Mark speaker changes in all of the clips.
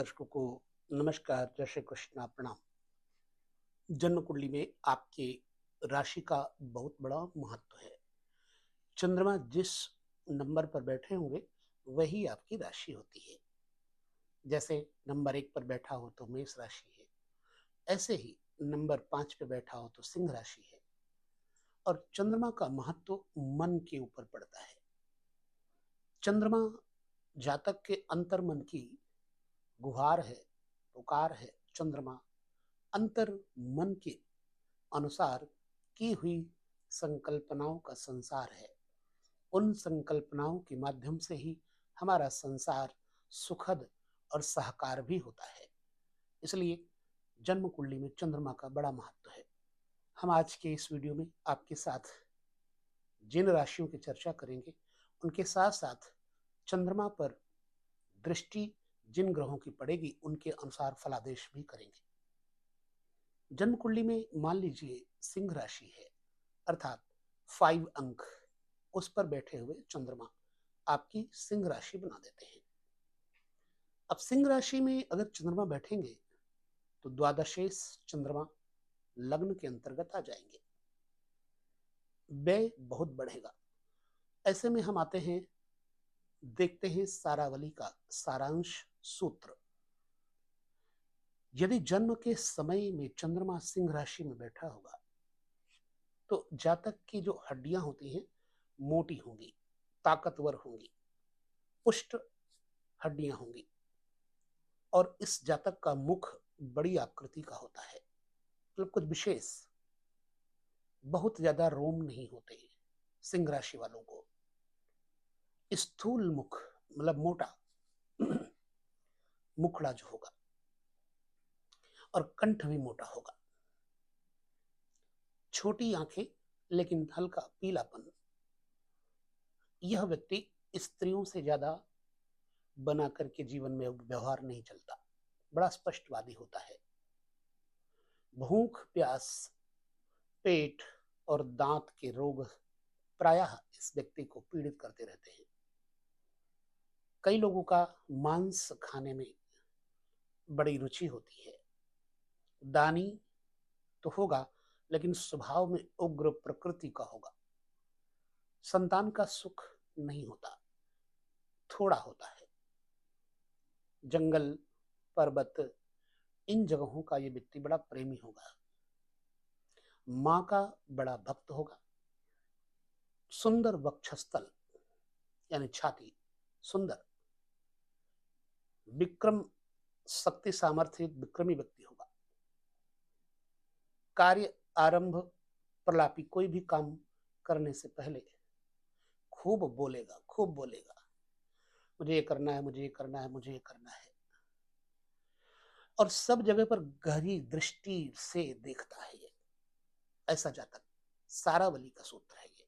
Speaker 1: दर्शकों को नमस्कार, जय श्री कृष्णा, प्रणाम। जन्म कुंडली में आपके राशि का बहुत बड़ा महत्व है। चंद्रमा जिस नंबर पर बैठे होंगे वही आपकी राशि होती है। जैसे नंबर 1 पर बैठा हो तो मेष राशि है, ऐसे ही नंबर 5 पे बैठा हो तो सिंह राशि है। और चंद्रमा का महत्व मन के ऊपर पड़ता है। चंद्रमा जातक के अंतर्मन की गुहार है, पुकार है। चंद्रमा अंतर मन के अनुसार की हुई संकल्पनाओं का संसार है। उन संकल्पनाओं के माध्यम से ही हमारा संसार सुखद और सहकार भी होता है। इसलिए जन्म कुंडली में चंद्रमा का बड़ा महत्व है। हम आज के इस वीडियो में आपके साथ जिन राशियों की चर्चा करेंगे उनके साथ साथ चंद्रमा पर दृष्टि जिन ग्रहों की पड़ेगी उनके अनुसार फलादेश भी करेंगे। जन्म कुंडली में मान लीजिए सिंह राशि है, अर्थात 5 अंक, उस पर बैठे हुए चंद्रमा आपकी सिंह राशि बना देते हैं। अब सिंह राशि में अगर चंद्रमा बैठेंगे तो द्वादशेश चंद्रमा लग्न के अंतर्गत आ जाएंगे। व्यय बहुत बढ़ेगा। ऐसे में हम आते हैं, देखते हैं सारावली का सारांश सूत्र। यदि जन्म के समय में चंद्रमा सिंह राशि में बैठा होगा तो जातक की जो हड्डियां होती हैं मोटी होंगी, ताकतवर होंगी, पुष्ट हड्डियां होंगी। और इस जातक का मुख बड़ी आकृति का होता है, मतलब कुछ विशेष, बहुत ज्यादा रोम नहीं होते हैं सिंह राशि वालों को। स्थूल मुख, मतलब मोटा मुखड़ा जो होगा, और कंठ भी मोटा होगा। छोटी आंखें लेकिन हल्का पीलापन। यह व्यक्ति स्त्रियों से ज्यादा बना करके जीवन में व्यवहार नहीं चलता, बड़ा स्पष्टवादी होता है। भूख प्यास, पेट और दांत के रोग प्रायः इस व्यक्ति को पीड़ित करते रहते हैं। कई लोगों का मांस खाने में बड़ी रुचि होती है। दानी तो होगा लेकिन स्वभाव में उग्र प्रकृति का होगा। संतान का सुख नहीं होता, थोड़ा होता है। जंगल, पर्वत, इन जगहों का ये व्यक्ति बड़ा प्रेमी होगा। माँ का बड़ा भक्त होगा। सुंदर वक्षस्थल यानी छाती सुंदर, विक्रम शक्ति सामर्थ्य विक्रमी व्यक्ति होगा। कार्य आरंभ प्रलापी, कोई भी काम करने से पहले खूब बोलेगा, खूब बोलेगा, मुझे ये करना है, मुझे ये करना है, मुझे ये करना है। और सब जगह पर गहरी दृष्टि से देखता है ये, ऐसा जातक। सारावली का सूत्र है ये।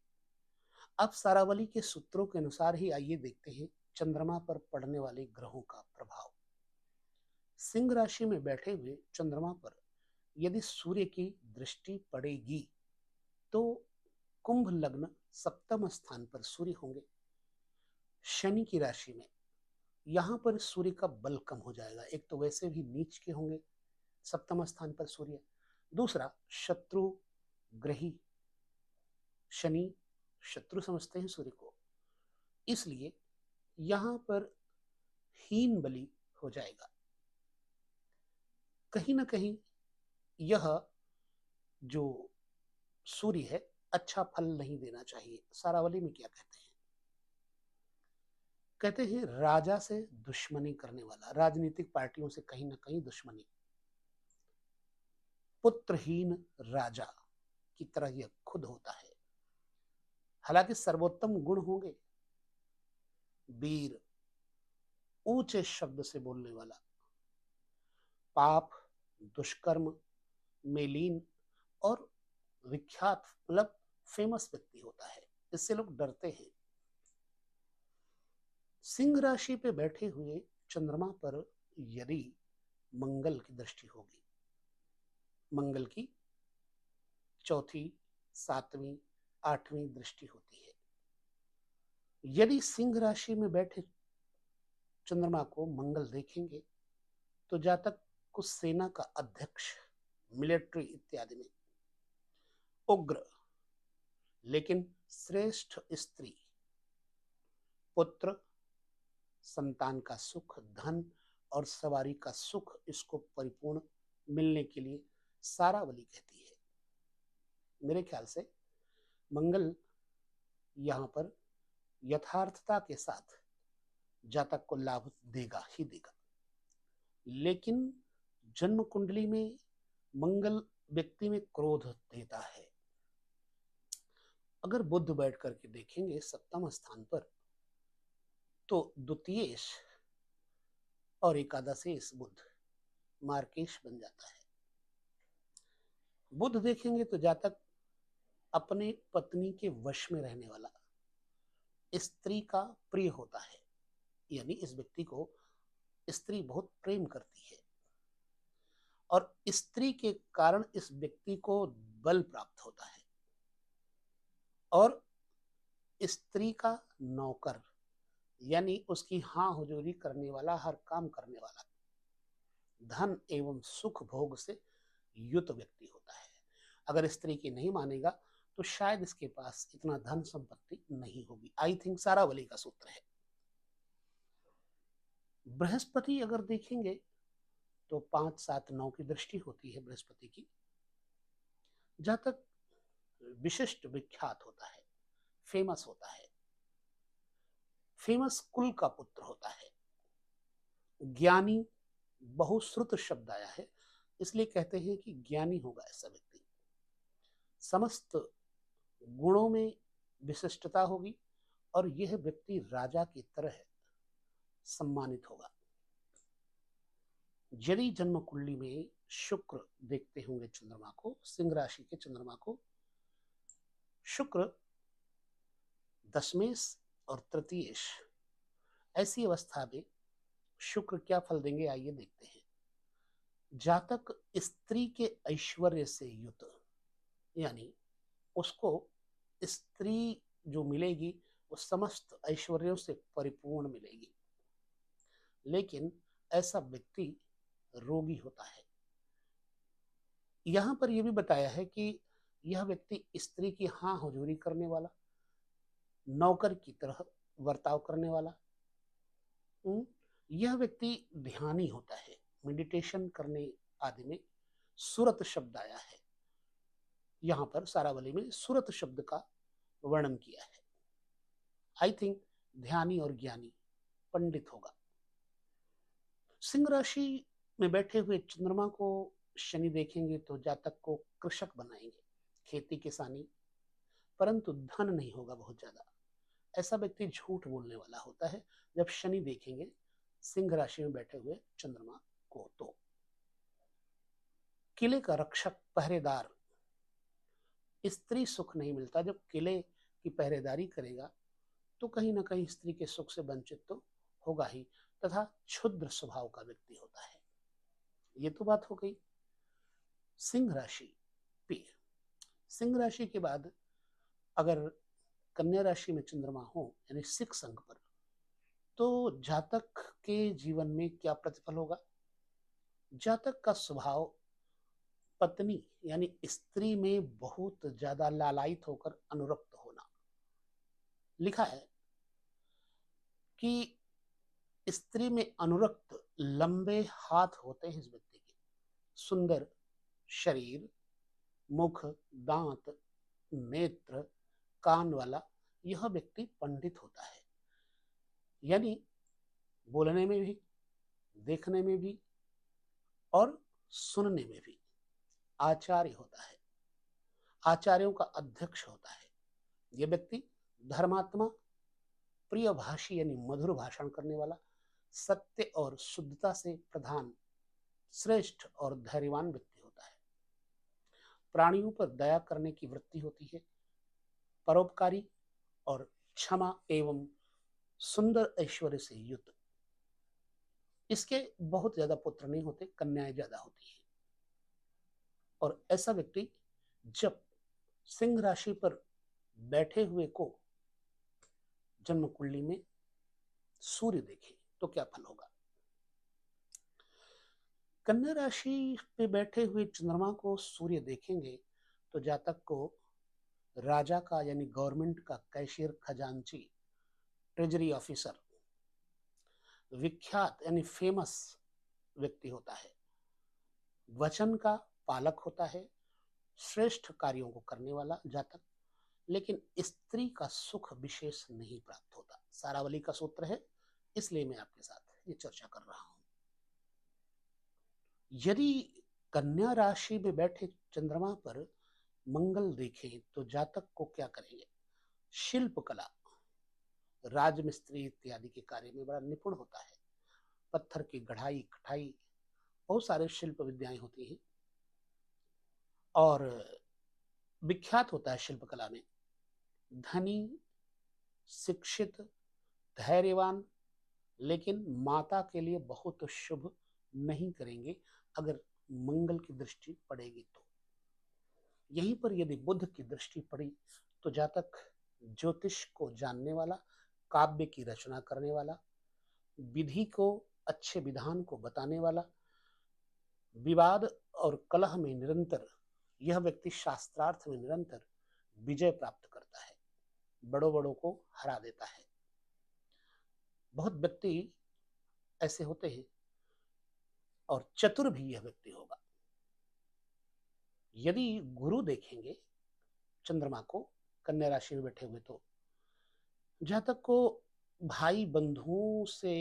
Speaker 1: अब सारावली के सूत्रों के अनुसार ही आइए देखते हैं चंद्रमा पर पड़ने वाले ग्रहों का प्रभाव। सिंह राशि में बैठे हुए चंद्रमा पर यदि सूर्य की दृष्टि पड़ेगी तो कुंभ लग्न सप्तम स्थान पर सूर्य होंगे। शनि की राशि में यहां पर सूर्य का बल कम हो जाएगा। एक तो वैसे भी नीच के होंगे सप्तम स्थान पर सूर्य, दूसरा शत्रु ग्रही, शनि शत्रु समझते हैं सूर्य को, इसलिए यहां पर हीन बलि हो जाएगा। कहीं ना कहीं यह जो सूर्य है अच्छा फल नहीं देना चाहिए। सारावली में क्या कहते हैं? कहते हैं राजा से दुश्मनी करने वाला, राजनीतिक पार्टियों से कहीं ना कहीं दुश्मनी, पुत्रहीन राजा की तरह यह खुद होता है। हालांकि सर्वोत्तम गुण होंगे, वीर, ऊंचे शब्द से बोलने वाला, पाप दुष्कर्म में लीन और विख्यात, मतलब फेमस व्यक्ति होता है। इससे लोग डरते हैं। सिंह राशि पे बैठे हुए चंद्रमा पर यदि मंगल की दृष्टि होगी, मंगल की चौथी, सातवीं, आठवीं दृष्टि होती है। यदि सिंह राशि में बैठे चंद्रमा को मंगल देखेंगे तो जातक को सेना का अध्यक्ष, मिलिट्री इत्यादि में, उग्र लेकिन श्रेष्ठ स्त्री, पुत्र, संतान का सुख, धन और सवारी का सुख इसको परिपूर्ण मिलने के लिए सारावली कहती है। मेरे ख्याल से मंगल यहाँ पर यथार्थता के साथ जातक को लाभ देगा ही देगा। लेकिन जन्म कुंडली में मंगल व्यक्ति में क्रोध देता है। अगर बुध बैठ करके देखेंगे सप्तम स्थान पर, तो द्वितीयेश और एकादशेश बुध मार्केश बन जाता है। बुध देखेंगे तो जातक अपने पत्नी के वश में रहने वाला, स्त्री का प्रिय होता है, यानी इस व्यक्ति को स्त्री बहुत प्रेम करती है और स्त्री के कारण इस व्यक्ति को बल प्राप्त होता है। और स्त्री का नौकर, यानी उसकी हाँ हुजूरी करने वाला, हर काम करने वाला, धन एवं सुख भोग से युत व्यक्ति होता है। अगर स्त्री की नहीं मानेगा तो शायद इसके पास इतना धन संपत्ति नहीं होगी। आई थिंक सारावली का सूत्र है। बृहस्पति अगर देखेंगे तो 5, 7, 9 की दृष्टि होती है बृहस्पति की। जातक विशिष्ट विख्यात होता है, फेमस होता है, फेमस कुल का पुत्र होता है, ज्ञानी, बहुश्रुत शब्द आया है इसलिए कहते हैं कि ज्ञानी होगा ऐसा व्यक्ति। समस्त गुणों में विशिष्टता होगी और यह व्यक्ति राजा की तरह सम्मानित होगा। यदि जन्म कुंडली में शुक्र देखते होंगे चंद्रमा को, सिंह राशि के चंद्रमा को, शुक्र दशमेश और तृतीयेश, ऐसी अवस्था में शुक्र क्या फल देंगे आइए देखते हैं। जातक स्त्री के ऐश्वर्य से युत, यानी उसको स्त्री जो मिलेगी वो समस्त ऐश्वर्यों से परिपूर्ण मिलेगी, लेकिन ऐसा व्यक्ति रोगी होता है। यहां पर यह भी बताया है कि यह व्यक्ति स्त्री की हाँ हुजूरी करने वाला, नौकर की तरह बर्ताव करने वाला, यह व्यक्ति ध्यानी होता है। मेडिटेशन करने आदि में सुरत शब्द आया है, यहां पर सारावली में सुरत शब्द का वर्णन किया है। आई थिंक ध्यानी और ज्ञानी पंडित होगा। सिंह राशि में बैठे हुए चंद्रमा को शनि देखेंगे तो जातक को कृषक बनाएंगे, खेती किसानी, परंतु धन नहीं होगा बहुत ज्यादा। ऐसा व्यक्ति झूठ बोलने वाला होता है जब शनि देखेंगे सिंह राशि में बैठे हुए चंद्रमा को। तो किले का रक्षक, पहरेदार, स्त्री सुख नहीं मिलता। जब किले की पहरेदारी करेगा तो कहीं ना कहीं स्त्री के सुख से वंचित तो होगा ही, तथा क्षुद्र स्वभाव का व्यक्ति होता है। ये तो बात हो गई सिंह राशि पे। सिंह राशि के बाद अगर कन्या राशि में चंद्रमा हो यानी 6 अंक पर, तो जातक के जीवन में क्या प्रतिफल होगा। जातक का स्वभाव पत्नी यानी स्त्री में बहुत ज्यादा लालायित होकर अनुरक्त होना। लिखा है कि स्त्री में अनुरक्त लंबे हाथ होते हैं इस व्यक्ति के, सुंदर शरीर, मुख, दांत, नेत्र, कान वाला यह व्यक्ति पंडित होता है। यानी बोलने में भी, देखने में भी और सुनने में भी आचार्य होता है, आचार्यों का अध्यक्ष होता है। यह व्यक्ति धर्मात्मा, प्रिय भाषी यानी मधुर भाषण करने वाला, सत्य और शुद्धता से प्रधान, श्रेष्ठ और धैर्यवान व्यक्ति होता है। प्राणियों पर दया करने की वृत्ति होती है, परोपकारी और क्षमा एवं सुंदर ऐश्वर्य से युक्त। इसके बहुत ज्यादा पुत्र नहीं होते, कन्याएं ज्यादा होती है। और ऐसा व्यक्ति जब सिंह राशि पर बैठे हुए को जन्म कुंडली में सूर्य देखे तो क्या फल होगा। कन्या राशि पे बैठे हुए चंद्रमा को सूर्य देखेंगे तो जातक को राजा का यानी गवर्नमेंट का कैशियर, खजांची, ट्रेजरी ऑफिसर, विख्यात यानी फेमस व्यक्ति होता है, वचन का पालक होता है, श्रेष्ठ कार्यों को करने वाला जातक। लेकिन स्त्री का सुख विशेष नहीं प्राप्त होता। सारावली का सूत्र है, इसलिए मैं आपके साथ ये चर्चा कर रहा हूं। यदि कन्या राशि में बैठे चंद्रमा पर मंगल देखें तो जातक को क्या करेंगे? शिल्प कला, राजमिस्त्री इत्यादि के कार्य में बड़ा निपुण होता है। पत्थर की गढ़ाई, कटाई, बहुत सारे शिल्प विद्याएं होती हैं और विख्यात होता है शिल्प कला में। धनी, शिक्षित, धैर्यवान, लेकिन माता के लिए बहुत शुभ नहीं करेंगे अगर मंगल की दृष्टि पड़ेगी तो। यहीं पर यदि बुध की दृष्टि पड़ी तो जातक ज्योतिष को जानने वाला, काव्य की रचना करने वाला, विधि को, अच्छे विधान को बताने वाला, विवाद और कलह में निरंतर यह व्यक्ति शास्त्रार्थ में निरंतर विजय प्राप्त करता है, बड़ों बड़ों को हरा देता है। बहुत व्यक्ति ऐसे होते हैं और चतुर भी यह व्यक्ति होगा। यदि गुरु देखेंगे चंद्रमा को कन्या राशि में बैठे हुए तो जातक को भाई बंधुओं से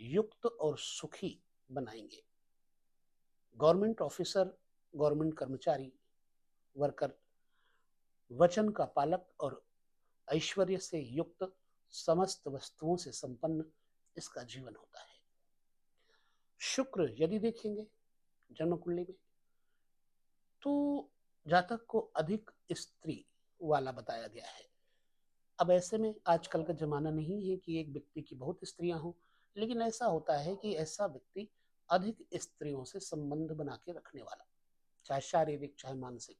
Speaker 1: युक्त और सुखी बनाएंगे। गवर्नमेंट ऑफिसर, गवर्नमेंट कर्मचारी, वर्कर, वचन का पालक और ऐश्वर्य से युक्त, समस्त वस्तुओं से संपन्न इसका जीवन होता है। शुक्र यदि देखेंगे जन्म कुंडली में तो जातक को अधिक स्त्री वाला बताया गया है। अब ऐसे में आजकल का जमाना नहीं है कि एक व्यक्ति की बहुत स्त्रियां हों, लेकिन ऐसा होता है कि ऐसा व्यक्ति अधिक स्त्रियों से संबंध बना के रखने वाला, चाहे शारीरिक चाहे मानसिक।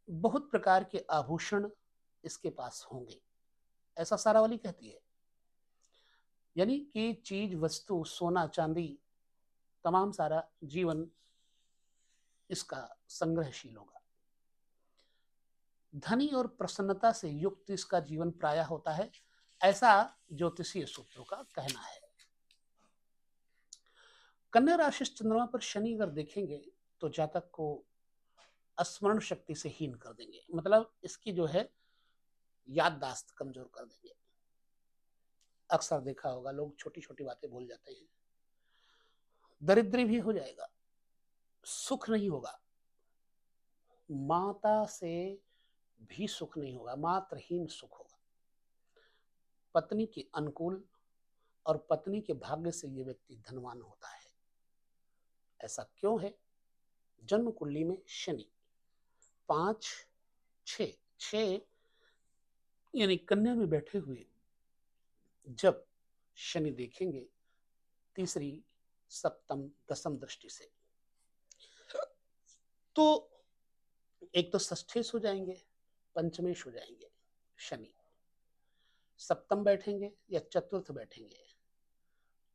Speaker 1: बहुत प्रकार के आभूषण इसके पास होंगे, ऐसा सारावली कहती है। यानी कि चीज, वस्तु, सोना चांदी, तमाम सारा जीवन इसका संग्रहशील होगा। धनी और प्रसन्नता से युक्त इसका जीवन प्रायः होता है, ऐसा ज्योतिषीय सूत्रों का कहना है। कन्या राशि चंद्रमा पर शनि अगर देखेंगे तो जातक को स्मरण शक्ति से हीन कर देंगे, मतलब इसकी जो है याददाश्त कमजोर कर देंगे। अक्सर देखा होगा लोग छोटी छोटी बातें भूल जाते हैं। दरिद्री भी हो जाएगा, सुख नहीं होगा, माता से भी सुख नहीं होगा, मात्रहीन सुख होगा। पत्नी के अनुकूल और पत्नी के भाग्य से ये व्यक्ति धनवान होता है। ऐसा क्यों है? जन्म कुंडली में शनि 5, 6 यानी कन्या में बैठे हुए जब शनि देखेंगे तीसरी, सप्तम, दसम दृष्टि से, तो एक तो षष्ठेश हो जाएंगे, पंचमेश हो जाएंगे। शनि सप्तम बैठेंगे या चतुर्थ बैठेंगे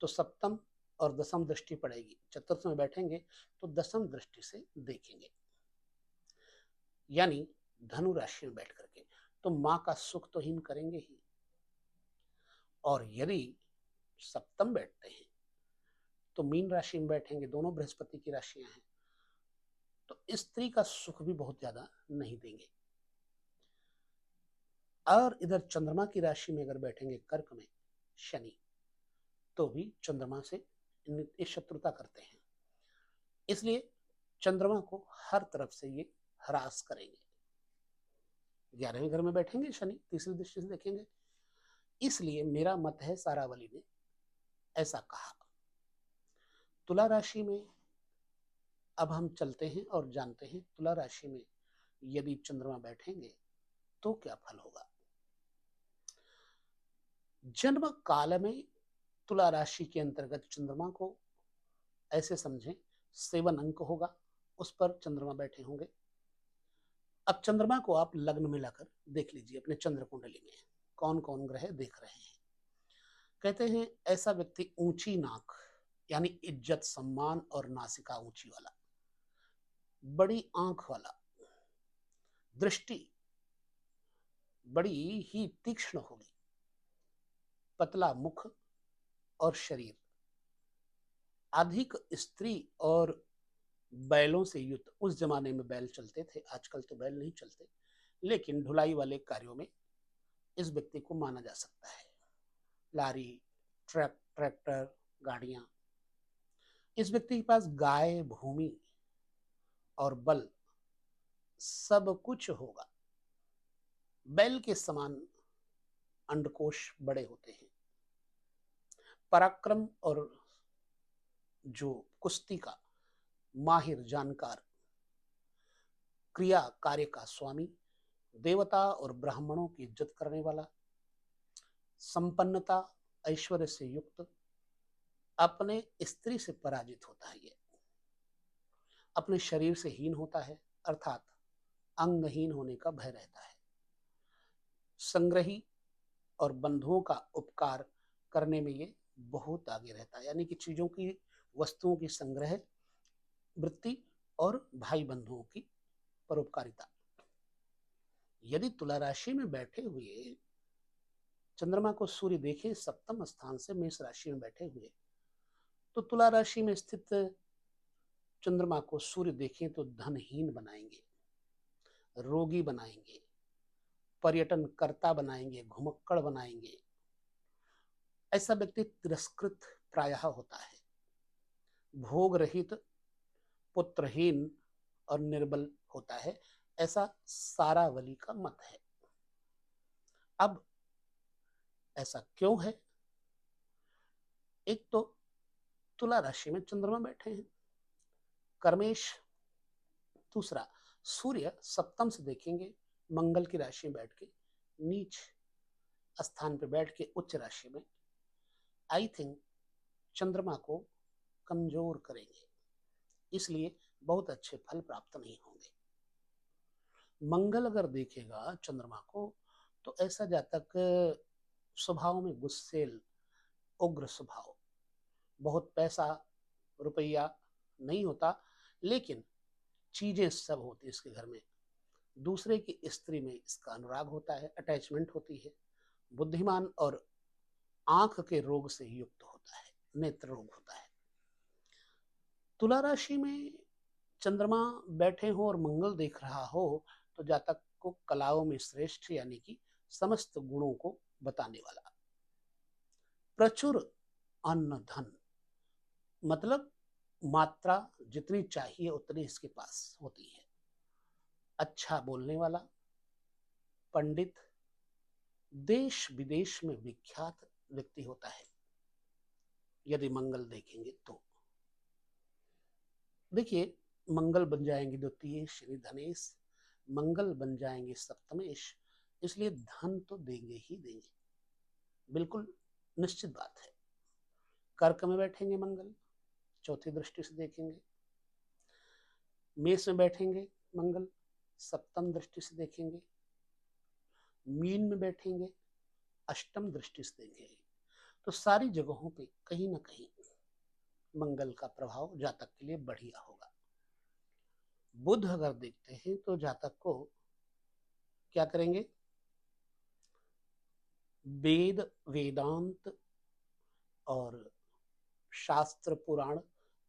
Speaker 1: तो सप्तम और दसम दृष्टि पड़ेगी। चतुर्थ में बैठेंगे तो दसम दृष्टि से देखेंगे, यानी धनु राशि में बैठ करके तो मां का सुख तो हीन करेंगे ही। और यदि सप्तम बैठते हैं तो मीन राशि में बैठेंगे, दोनों बृहस्पति की राशियां हैं, तो स्त्री का सुख भी बहुत ज्यादा नहीं देंगे। और इधर चंद्रमा की राशि में अगर बैठेंगे कर्क में शनि, तो भी चंद्रमा से शत्रुता करते हैं, इसलिए चंद्रमा को हर तरफ से ये हरास करेंगे। 11वें घर में बैठेंगे शनि, तीसरी दृष्टि से देखेंगे, इसलिए मेरा मत है सारावली ने ऐसा कहा। तुला राशि में अब हम चलते हैं और जानते हैं तुला राशि में यदि चंद्रमा बैठेंगे तो क्या फल होगा। जन्म काल में तुला राशि के अंतर्गत चंद्रमा को ऐसे समझें 7 अंक होगा, उस पर चंद्रमा बैठे होंगे। अब चंद्रमा को आप लग्न में लाकर देख लीजिए अपने चंद्र कुंडली में कौन कौन ग्रह देख रहे हैं। कहते हैं ऐसा व्यक्ति ऊंची नाक, यानी इज्जत सम्मान और नासिका ऊंची वाला, बड़ी आंख वाला, दृष्टि बड़ी ही तीक्ष्ण होगी, पतला मुख और शरीर, अधिक स्त्री और बैलों से युक्त। उस जमाने में बैल चलते थे, आजकल तो बैल नहीं चलते, लेकिन ढुलाई वाले कार्यों में इस व्यक्ति को माना जा सकता है। लारी, ट्रैक्टर, गाड़ियां। इस व्यक्ति के पास गाय, भूमि और बल सब कुछ होगा। बैल के समान अंडकोश बड़े होते हैं। पराक्रम और जो कुश्ती का माहिर जानकार, क्रिया कार्य का स्वामी, देवता और ब्राह्मणों की इज्जत करने वाला, संपन्नता ऐश्वर्य से युक्त, अपने स्त्री से पराजित होता है। ये अपने शरीर से हीन होता है, अर्थात अंगहीन होने का भय रहता है। संग्रही और बंधुओं का उपकार करने में ये बहुत आगे रहता है, यानी कि चीजों की, वस्तुओं की संग्रह वृत्ति और भाई बंधुओं की परोपकारिता। यदि तुला राशि में बैठे हुए चंद्रमा को सूर्य देखे सप्तम स्थान से मेष राशि में बैठे हुए, तो तुला राशि में स्थित चंद्रमा को सूर्य देखें तो धनहीन बनाएंगे, रोगी बनाएंगे, पर्यटन कर्ता बनाएंगे, घुमक्कड़ बनाएंगे। ऐसा व्यक्ति तिरस्कृत प्रायः होता है, भोग रहित, पुत्रहीन और निर्बल होता है, ऐसा सारावली का मत है। अब ऐसा क्यों है? एक तो तुला राशि में चंद्रमा बैठे हैं, कर्मेश। दूसरा, सूर्य सप्तम से देखेंगे, मंगल की राशि में बैठ के, नीच स्थान पर बैठ के उच्च राशि में, आई थिंक चंद्रमा को कमजोर करेंगे, इसलिए बहुत अच्छे फल प्राप्त नहीं होंगे। मंगल अगर देखेगा चंद्रमा को तो ऐसा जातक स्वभाव में गुस्सेल, उग्र स्वभाव, बहुत पैसा रुपया नहीं होता, लेकिन चीजें सब होती इसके घर में। दूसरे की स्त्री में इसका अनुराग होता है, अटैचमेंट होती है। बुद्धिमान और आंख के रोग से युक्त होता है, नेत्र रोग होता है। तुला राशि में चंद्रमा बैठे हो और मंगल देख रहा हो तो जातक को कलाओं में श्रेष्ठ, यानी कि समस्त गुणों को बताने वाला। प्रचुर अन्न धन, मतलब मात्रा जितनी चाहिए उतनी इसके पास होती है। अच्छा बोलने वाला, पंडित, देश विदेश में विख्यात व्यक्ति होता है यदि मंगल देखेंगे तो। देखिए, मंगल बन जाएंगे द्वितीय शनि धनेश, मंगल बन जाएंगे सप्तमेश, इसलिए धन तो देंगे ही देंगे, बिल्कुल निश्चित बात है। कर्क में बैठेंगे मंगल, चौथी दृष्टि से देखेंगे। मेष में बैठेंगे मंगल, सप्तम दृष्टि से देखेंगे। मीन में बैठेंगे, अष्टम दृष्टि से देखेंगे। तो सारी जगहों पे कहीं ना कहीं मंगल का प्रभाव जातक के लिए बढ़िया होगा। बुध अगर देखते हैं तो जातक को क्या करेंगे? वेद, वेदांत और शास्त्र पुराण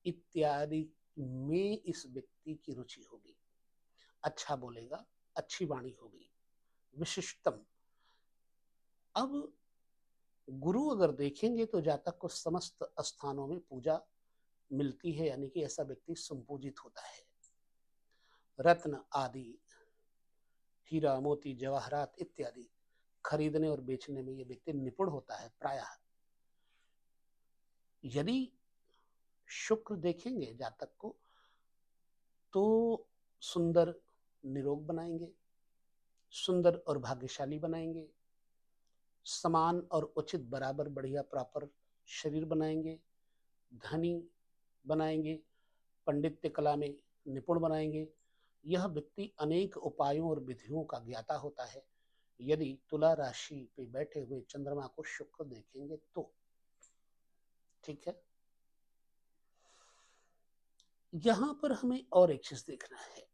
Speaker 1: इत्यादि में इस व्यक्ति की रुचि होगी। अच्छा बोलेगा, अच्छी वाणी होगी, विशिष्टम। अब गुरु अगर देखेंगे तो जातक को समस्त स्थानों में पूजा मिलती है, यानी कि ऐसा व्यक्ति संपूजित होता है। रत्न आदि, हीरा मोती जवाहरात इत्यादि खरीदने और बेचने में यह व्यक्ति निपुण होता है प्रायः। यदि शुक्र देखेंगे जातक को तो सुंदर निरोग बनाएंगे, सुंदर और भाग्यशाली बनाएंगे, समान और उचित बराबर बढ़िया प्रॉपर शरीर बनाएंगे, धनी बनाएंगे, पंडित्य कला में निपुण बनाएंगे। यह व्यक्ति अनेक उपायों और विधियों का ज्ञाता होता है यदि तुला राशि पे बैठे हुए चंद्रमा को शुक्र देखेंगे तो। ठीक है, यहां पर हमें और एक चीज देखना है।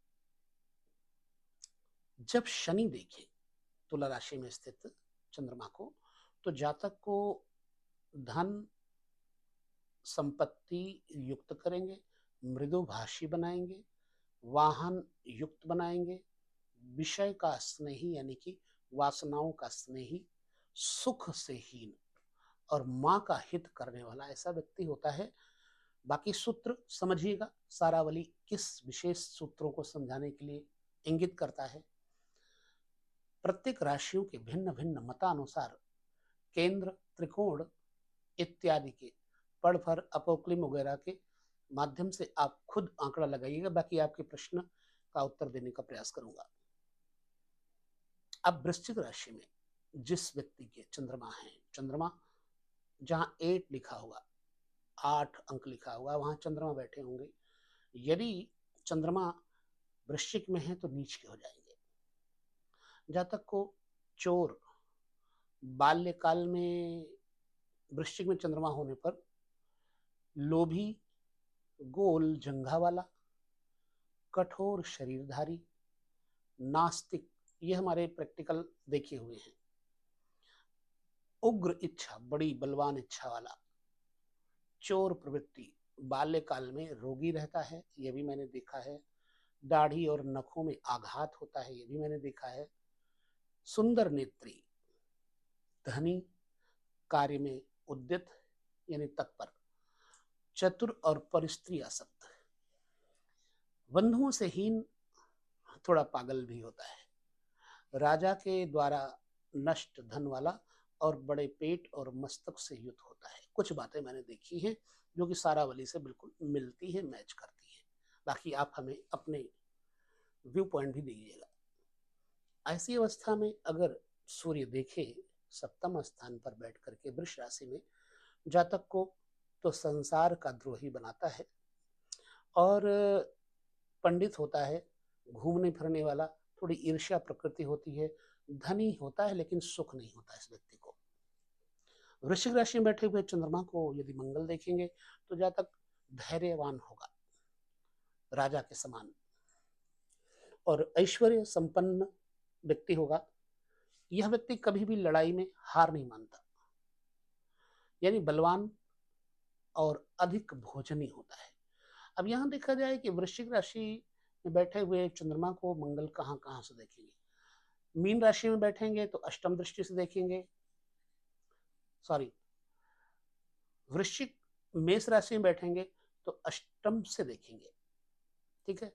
Speaker 1: जब शनि देखे तुला राशि में स्थित चंद्रमा को, तो जातक को धन संपत्ति युक्त करेंगे, मृदुभाषी बनाएंगे, वाहन युक्त बनाएंगे, विषय का स्नेही यानी कि वासनाओं का स्नेही, सुख से हीन और मां का हित करने वाला ऐसा व्यक्ति होता है। बाकी सूत्र समझिएगा, सारावली किस विशेष सूत्रों को समझाने के लिए इंगित करता है। प्रत्येक राशियों के भिन्न भिन्न मतानुसार केंद्र, त्रिकोण इत्यादि के पड़फर, अपोक्लिम वगैरह के माध्यम से आप खुद आंकड़ा लगाइएगा। बाकी आपके प्रश्न का उत्तर देने का प्रयास करूंगा। अब वृश्चिक राशि में जिस व्यक्ति के चंद्रमा है, चंद्रमा जहां 8 लिखा होगा, 8 अंक लिखा होगा, वहां चंद्रमा बैठे होंगे। यदि चंद्रमा वृश्चिक में है तो नीच के हो जाएंगे। जातक को चोर, बाल्यकाल में वृश्चिक में चंद्रमा होने पर लोभी, गोल जंघा वाला, कठोर शरीरधारी, नास्तिक, ये हमारे प्रैक्टिकल देखे हुए हैं। उग्र इच्छा, बड़ी बलवान इच्छा वाला, चोर प्रवृत्ति, बाल्यकाल में रोगी रहता है, यह भी मैंने देखा है। दाढ़ी और नखों में आघात होता है, यह भी मैंने देखा है। सुंदर नेत्री, धनी, कार्य में उद्यत यानी तत्पर, चतुर और परिस्त्री आसक्त, बंधुओं से हीन, थोड़ा पागल भी होता है, राजा के द्वारा नष्ट धन वाला और बड़े पेट और मस्तक से युक्त होता है। कुछ बातें मैंने देखी हैं जो कि सारावली से बिल्कुल मिलती है, मैच करती है। बाकी आप हमें अपने व्यू पॉइंट भी दीजिएगा। ऐसी अवस्था में अगर सूर्य देखे सप्तम स्थान पर बैठ करके वृष राशि में जातक को, तो संसार का द्रोही बनाता है और पंडित होता है, घूमने फिरने वाला, थोड़ी ईर्ष्या प्रकृति होती है, धनी होता है लेकिन सुख नहीं होता इस व्यक्ति को। वृश्चिक राशि में बैठे हुए चंद्रमा को यदि मंगल देखेंगे तो जातक धैर्यवान होगा, राजा के समान, और ऐश्वर्य संपन्न व्यक्ति होगा। यह व्यक्ति कभी भी लड़ाई में हार नहीं मानता, यानी बलवान और अधिक भोजनी होता है। अब यहां देखा जाए कि वृश्चिक राशि में बैठे हुए चंद्रमा को मंगल कहां कहां से देखेंगे। मीन राशि में बैठेंगे तो अष्टम दृष्टि से देखेंगे, सॉरी, वृश्चिक मेष राशि में बैठेंगे तो अष्टम से देखेंगे, ठीक है,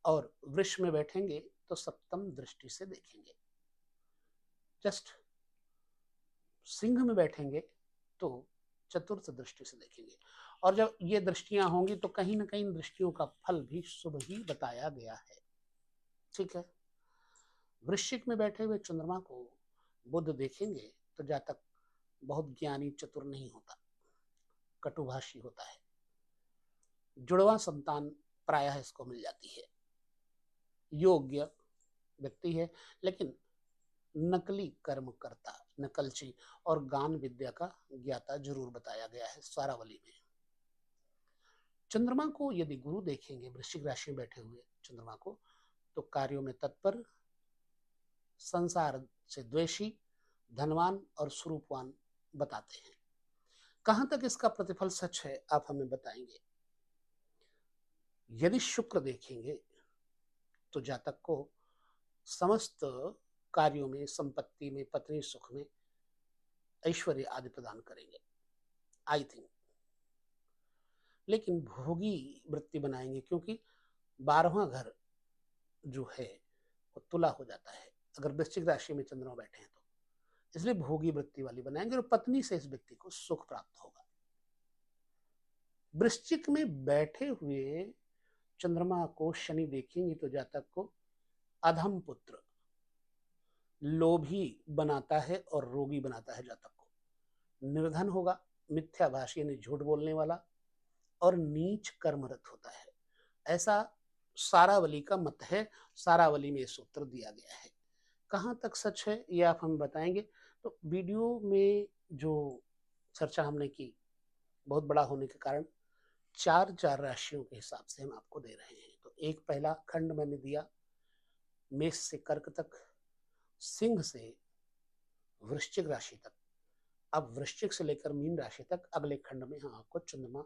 Speaker 1: और वृष में बैठेंगे तो सप्तम दृष्टि से देखेंगे। जस्ट सिंह में बैठेंगे तो चतुर्थ दृष्टि से देखेंगे। और जब ये दृष्टियां होंगी तो कहीं ना कहीं दृष्टियों का फल भी शुभ ही बताया गया है, ठीक है। वृश्चिक में बैठे हुए चंद्रमा को बुध देखेंगे तो जातक बहुत ज्ञानी चतुर नहीं होता, कटुभाषी होता है, जुड़वा संतान प्रायः इसको मिल जाती है, योग्य व्यक्ति है लेकिन नकली कर्म करता, नकलची और गान विद्या का ज्ञाता जरूर बताया गया है सारावली में। चंद्रमा को यदि गुरु देखेंगे वृश्चिक राशि में बैठे हुए चंद्रमा को, तो कार्यों में तत्पर, संसार से द्वेषी, धनवान और स्वरूपवान बताते हैं। कहां तक इसका प्रतिफल सच है आप हमें बताएंगे। यदि शुक्र देखेंगे तो जातक को समस्त कार्यों में, संपत्ति में, पत्नी सुख में ऐश्वर्य आदि प्रदान करेंगे, आई थिंक, लेकिन भोगी वृत्ति बनाएंगे, क्योंकि 12वां घर जो है वो तुला हो जाता है अगर वृश्चिक राशि में चंद्रमा बैठे हैं तो, इसलिए भोगी वृत्ति वाली बनाएंगे और पत्नी से इस व्यक्ति को सुख प्राप्त होगा। वृश्चिक में बैठे हुए चंद्रमा को शनि देखेंगे तो जातक को अधम पुत्र, लोभी बनाता है और रोगी बनाता है जातक को, निर्धन होगा, मिथ्याभाषी यानी झूठ बोलने वाला, और नीच कर्मरत होता है। ऐसा सारावली का मत है, सारावली में सूत्र दिया गया है। कहां तक सच है ये आप हमें बताएंगे। तो वीडियो में जो चर्चा हमने की बहुत बड़ा होने के कारण चार चार राशियों के हिसाब से हम आपको दे रहे हैं। तो एक पहला खंड मैंने दिया मेष से कर्क तक, सिंह से वृश्चिक राशि तक। अब वृश्चिक से लेकर मीन राशि तक अगले खंड में हम आपको चंद्रमा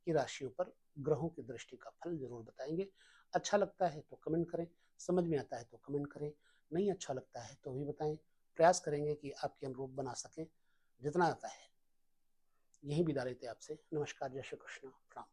Speaker 1: की राशियों पर ग्रहों की दृष्टि का फल जरूर बताएंगे। अच्छा लगता है तो कमेंट करें, समझ में आता है तो कमेंट करें, नहीं अच्छा लगता है तो भी बताएं। प्रयास करेंगे कि आपके अनुरूप बना सकें जितना आता है। यही विदा लेते आपसे। नमस्कार, जय श्री कृष्ण, प्रणाम।